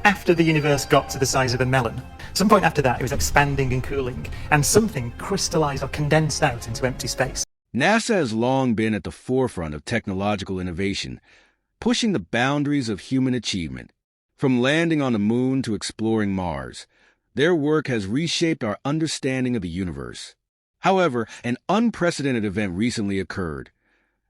after the universe got to the size of a melon. Some point after that, it was expanding and cooling, and something crystallized or condensed out into empty space. NASA has long been at the forefront of technological innovation, pushing the boundaries of human achievement. From landing on the moon to exploring Mars, their work has reshaped our understanding of the universe. However, an unprecedented event recently occurred,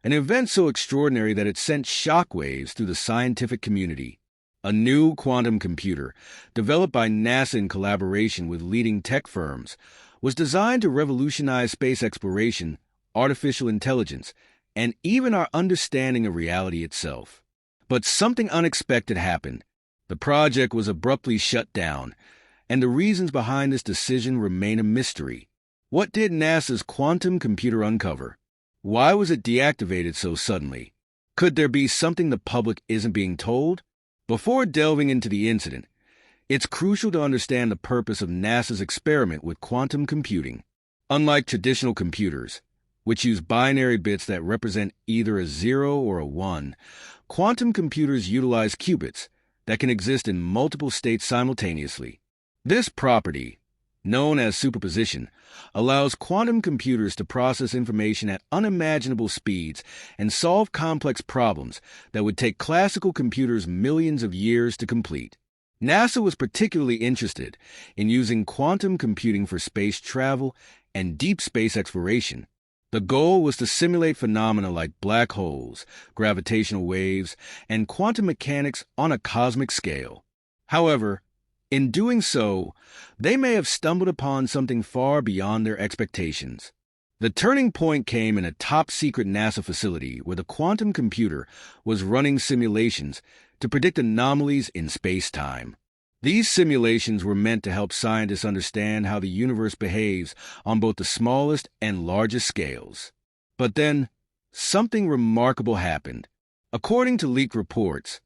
an event so extraordinary that it sent shockwaves through the scientific community. A new quantum computer, developed by NASA in collaboration with leading tech firms, was designed to revolutionize space exploration, artificial intelligence, and even our understanding of reality itself. But something unexpected happened. The project was abruptly shut down, and the reasons behind this decision remain a mystery. What did NASA's quantum computer uncover? Why was it deactivated so suddenly? Could there be something the public isn't being told? Before delving into the incident, it's crucial to understand the purpose of NASA's experiment with quantum computing. Unlike traditional computers, which use binary bits that represent either a 0 or a 1, quantum computers utilize qubits that can exist in multiple states simultaneously. This property, known as superposition, allows quantum computers to process information at unimaginable speeds and solve complex problems that would take classical computers millions of years to complete. NASA was particularly interested in using quantum computing for space travel and deep space exploration. The goal was to simulate phenomena like black holes, gravitational waves, and quantum mechanics on a cosmic scale. However, in doing so, they may have stumbled upon something far beyond their expectations. The turning point came in a top-secret NASA facility where the quantum computer was running simulations to predict anomalies in space-time. These simulations were meant to help scientists understand how the universe behaves on both the smallest and largest scales. But then, something remarkable happened. According to leaked reports,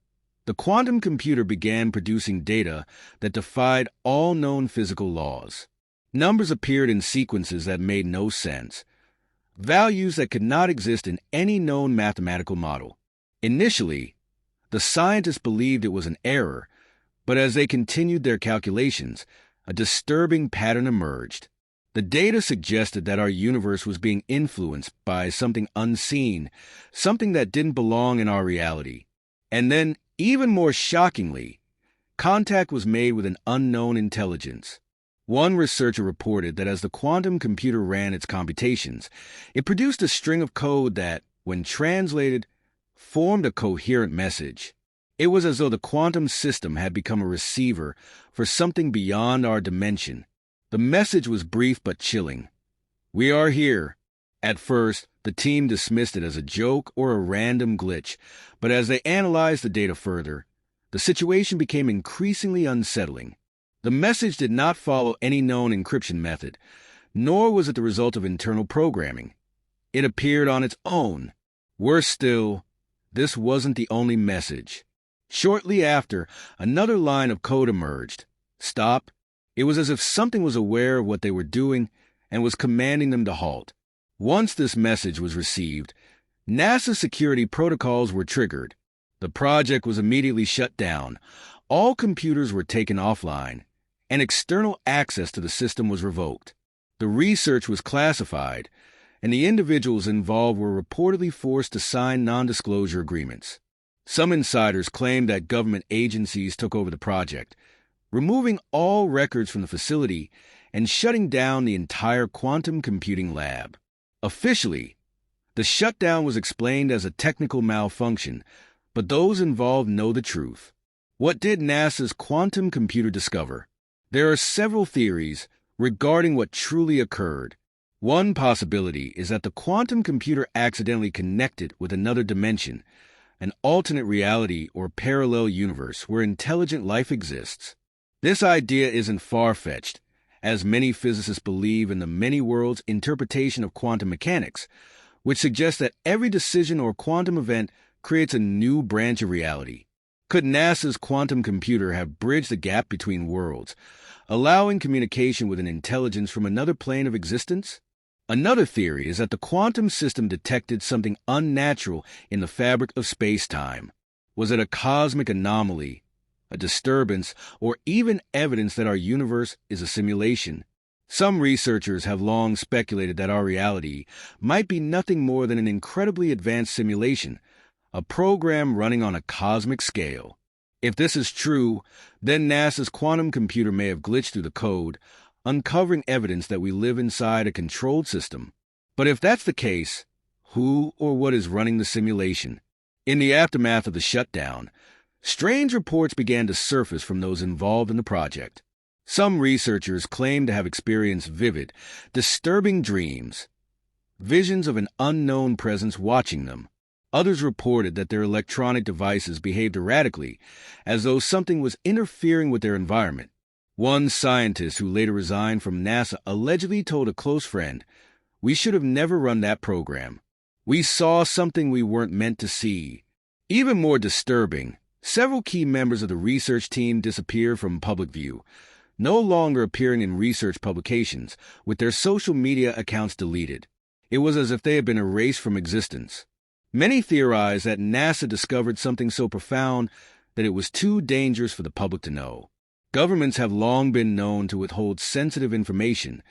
the quantum computer began producing data that defied all known physical laws. Numbers appeared in sequences that made no sense, values that could not exist in any known mathematical model. Initially, the scientists believed it was an error, but as they continued their calculations, a disturbing pattern emerged. The data suggested that our universe was being influenced by something unseen, something that didn't belong in our reality. And then, even more shockingly, contact was made with an unknown intelligence. One researcher reported that as the quantum computer ran its computations, it produced a string of code that, when translated, formed a coherent message. It was as though the quantum system had become a receiver for something beyond our dimension. The message was brief but chilling. "We are here." At first, the team dismissed it as a joke or a random glitch, but as they analyzed the data further, the situation became increasingly unsettling. The message did not follow any known encryption method, nor was it the result of internal programming. It appeared on its own. Worse still, this wasn't the only message. Shortly after, another line of code emerged. "Stop." It was as if something was aware of what they were doing and was commanding them to halt. Once this message was received, NASA security protocols were triggered. The project was immediately shut down. All computers were taken offline, and external access to the system was revoked. The research was classified, and the individuals involved were reportedly forced to sign non-disclosure agreements. Some insiders claimed that government agencies took over the project, removing all records from the facility and shutting down the entire quantum computing lab. Officially, the shutdown was explained as a technical malfunction, but those involved know the truth. What did NASA's quantum computer discover? There are several theories regarding what truly occurred. One possibility is that the quantum computer accidentally connected with another dimension, an alternate reality or parallel universe where intelligent life exists. This idea isn't far-fetched, as many physicists believe in the many worlds interpretation of quantum mechanics, which suggests that every decision or quantum event creates a new branch of reality. Could NASA's quantum computer have bridged the gap between worlds, allowing communication with an intelligence from another plane of existence? Another theory is that the quantum system detected something unnatural in the fabric of space-time. Was it a cosmic anomaly, a disturbance, or even evidence that our universe is a simulation. Some researchers have long speculated that our reality might be nothing more than an incredibly advanced simulation, a program running on a cosmic scale. If this is true, then NASA's quantum computer may have glitched through the code, uncovering evidence that we live inside a controlled system. But if that's the case, who or what is running the simulation? In the aftermath of the shutdown, strange reports began to surface from those involved in the project. Some researchers claim to have experienced vivid, disturbing dreams, visions of an unknown presence watching them. Others reported that their electronic devices behaved erratically, as though something was interfering with their environment. One scientist who later resigned from NASA allegedly told a close friend, "We should have never run that program. We saw something we weren't meant to see." Even more disturbing, several key members of the research team disappeared from public view, no longer appearing in research publications, with their social media accounts deleted. It was as if they had been erased from existence. Many theorize that NASA discovered something so profound that it was too dangerous for the public to know. Governments have long been known to withhold sensitive information,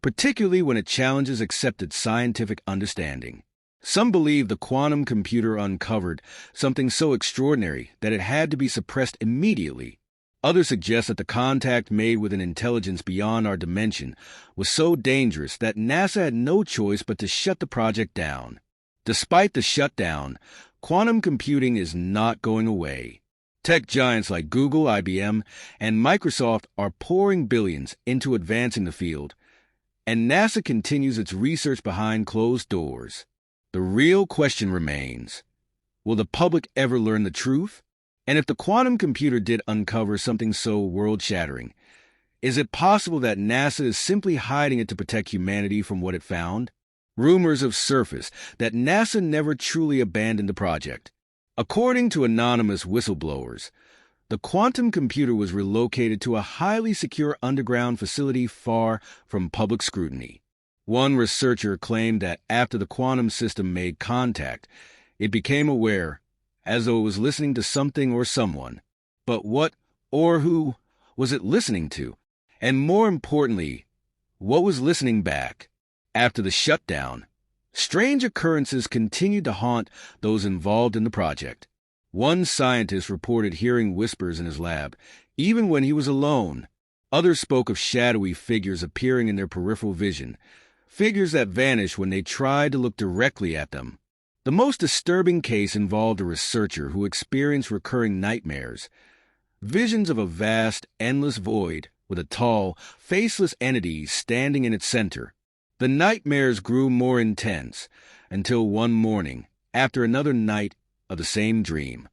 particularly when it challenges accepted scientific understanding. Some believe the quantum computer uncovered something so extraordinary that it had to be suppressed immediately. Others suggest that the contact made with an intelligence beyond our dimension was so dangerous that NASA had no choice but to shut the project down. Despite the shutdown, quantum computing is not going away. Tech giants like Google, IBM, and Microsoft are pouring billions into advancing the field, and NASA continues its research behind closed doors. The real question remains, will the public ever learn the truth? And if the quantum computer did uncover something so world-shattering, is it possible that NASA is simply hiding it to protect humanity from what it found? Rumors have surfaced that NASA never truly abandoned the project. According to anonymous whistleblowers, the quantum computer was relocated to a highly secure underground facility far from public scrutiny. One researcher claimed that after the quantum system made contact, it became aware, as though it was listening to something or someone. But what or who was it listening to? And more importantly, what was listening back? After the shutdown, strange occurrences continued to haunt those involved in the project. One scientist reported hearing whispers in his lab, even when he was alone. Others spoke of shadowy figures appearing in their peripheral vision, figures that vanished when they tried to look directly at them. The most disturbing case involved a researcher who experienced recurring nightmares, visions of a vast, endless void with a tall, faceless entity standing in its center. The nightmares grew more intense until one morning, after another night of the same dream,